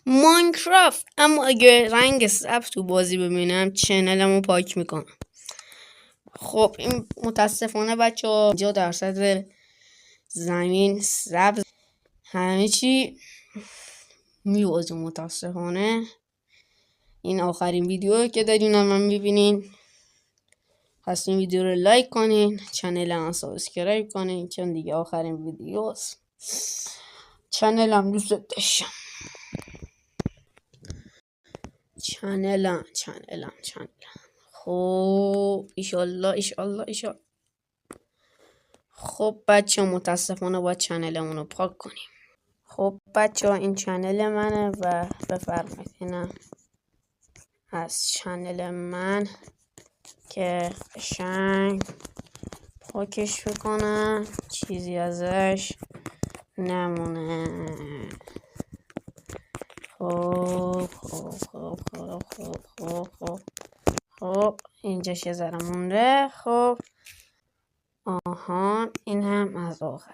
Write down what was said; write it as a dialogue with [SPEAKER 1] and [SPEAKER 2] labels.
[SPEAKER 1] ماینکرافت. اما اگه رنگ سبز تو بازی ببینم چنلمو پاک میکنم. خب این متاسفانه بچه ها 50% زمین سبز، همه چی میوازه. متاسفانه این آخرین ویدیو که دارین من میبینین. پس این ویدیو رو لایک کنین، چنلم سابسکرایب کنین چون دیگه آخرین ویدیوست. چنلم دوست داشتم. چنلم خب ایشالله. خب بچه متاسفانه باید چنلمون رو پاک کنیم. خب بچه این چنل منه و بفرمایید اینم از چنل من که قشنگ پاکش بکنم چیزی ازش نمونه. خب اینجاش یه ذره مونده. خب آها این هم از آخر.